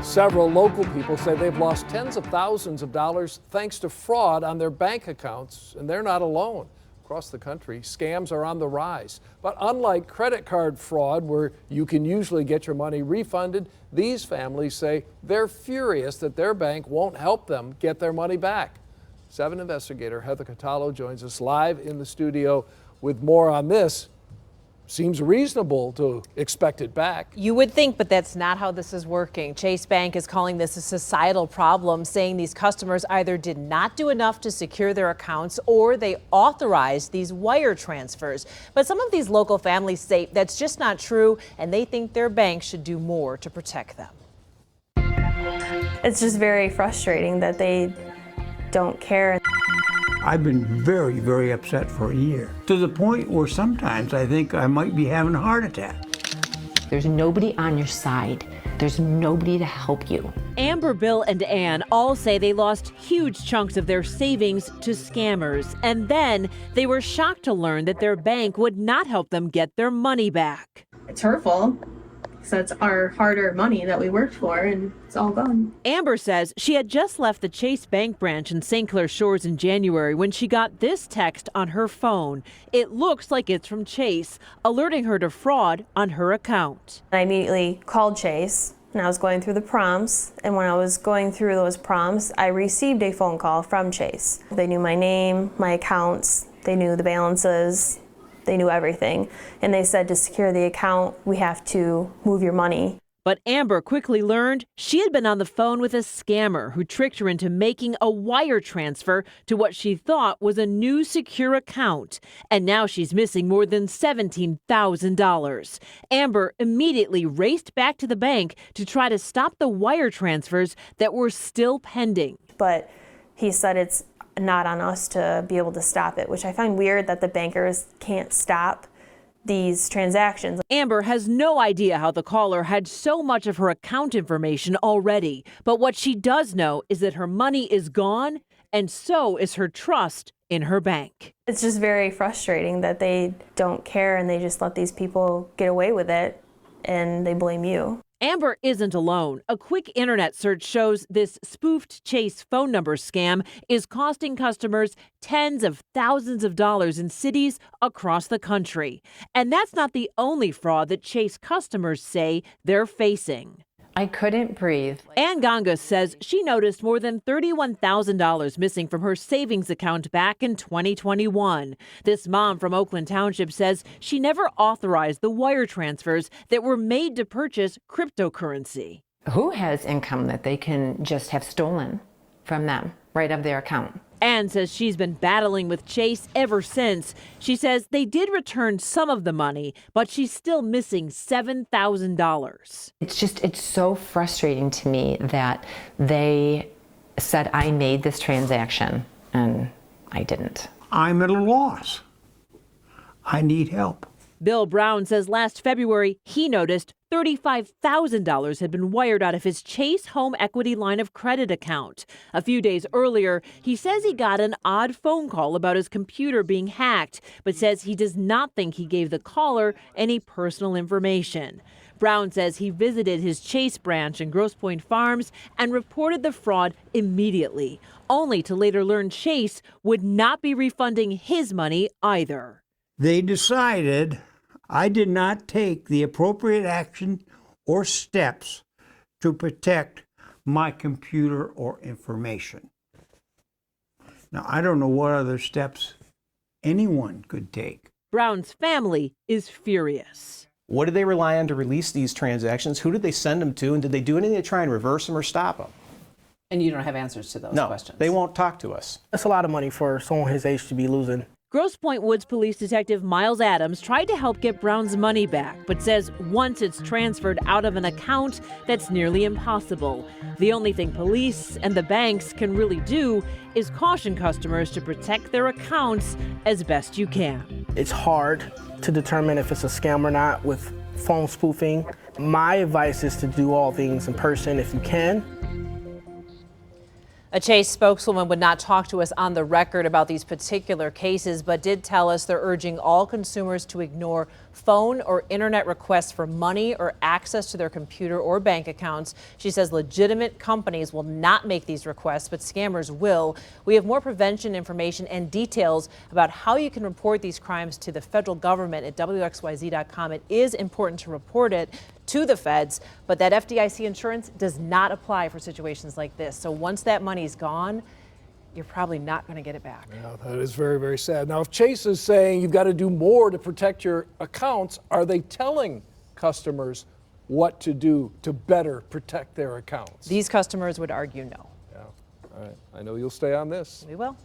Several local people say they've lost tens of thousands of dollars thanks to fraud on their bank accounts, and they're not alone. Across the country, scams are on the rise. But unlike credit card fraud, where you can usually get your money refunded, these families say they're furious that their bank won't help them get their money back. 7 investigator Heather Cataldo joins us live in the studio with more on this. Seems reasonable to expect it back. You would think, but that's not how this is working. Chase Bank is calling this a societal problem, saying these customers either did not do enough to secure their accounts or they authorized these wire transfers. But some of these local families say that's just not true, and they think their bank should do more to protect them. It's just very frustrating that they don't care. I've been very, very upset for a year, to the point where sometimes I think I might be having a heart attack. There's nobody on your side. There's nobody to help you. Amber, Bill, and Ann all say they lost huge chunks of their savings to scammers, and then they were shocked to learn that their bank would not help them get their money back. It's hurtful. So it's our hard-earned money that we worked for, and it's all gone. Amber says she had just left the Chase Bank branch in St. Clair Shores in January when she got this text on her phone. It looks like it's from Chase, alerting her to fraud on her account. I immediately called Chase, and I was going through the prompts, and when I was going through those prompts, I received a phone call from Chase. They knew my name, my accounts, they knew the balances. They knew everything. And they said to secure the account, we have to move your money. But Amber quickly learned she had been on the phone with a scammer who tricked her into making a wire transfer to what she thought was a new secure account. And now she's missing more than $17,000. Amber immediately raced back to the bank to try to stop the wire transfers that were still pending. But he said it's not on us to be able to stop it, which I find weird that the bankers can't stop these transactions. Amber has no idea how the caller had so much of her account information already, but what she does know is that her money is gone, and so is her trust in her bank. It's just very frustrating that they don't care and they just let these people get away with it and they blame you. Amber isn't alone. A quick internet search shows this spoofed Chase phone number scam is costing customers tens of thousands of dollars in cities across the country. And that's not the only fraud that Chase customers say they're facing. I couldn't breathe. Ann Gonga says she noticed more than $31,000 missing from her savings account back in 2021. This mom from Oakland Township says she never authorized the wire transfers that were made to purchase cryptocurrency. Who has income that they can just have stolen from them right of their account? Ann says she's been battling with Chase ever since. She says they did return some of the money, but she's still missing $7,000. It's so frustrating to me that they said I made this transaction and I didn't. I'm at a loss. I need help. Bill Brown says last February he noticed $35,000 had been wired out of his Chase Home Equity line of credit account. A few days earlier, he says he got an odd phone call about his computer being hacked, but says he does not think he gave the caller any personal information. Brown says he visited his Chase branch in Grosse Pointe Farms and reported the fraud immediately, only to later learn Chase would not be refunding his money either. They decided I did not take the appropriate action or steps to protect my computer or information. Now, I don't know what other steps anyone could take. Brown's family is furious. What did they rely on to release these transactions? Who did they send them to? And did they do anything to try and reverse them or stop them? And you don't have answers to those questions? No, they won't talk to us. That's a lot of money for someone his age to be losing. Grosse Pointe Woods Police Detective Miles Adams tried to help get Brown's money back, but says once it's transferred out of an account, that's nearly impossible. The only thing police and the banks can really do is caution customers to protect their accounts as best you can. It's hard to determine if it's a scam or not with phone spoofing. My advice is to do all things in person if you can. A Chase spokeswoman would not talk to us on the record about these particular cases, but did tell us they're urging all consumers to ignore phone or internet requests for money or access to their computer or bank accounts. She says legitimate companies will not make these requests, but scammers will. We have more prevention information and details about how you can report these crimes to the federal government at WXYZ.com. It is important to report it to the feds, but that FDIC insurance does not apply for situations like this. So once that money's gone, you're probably not going to get it back. Yeah, that is very, very sad. Now, if Chase is saying you've got to do more to protect your accounts, are they telling customers what to do to better protect their accounts? These customers would argue no. Yeah. All right. I know you'll stay on this. We will.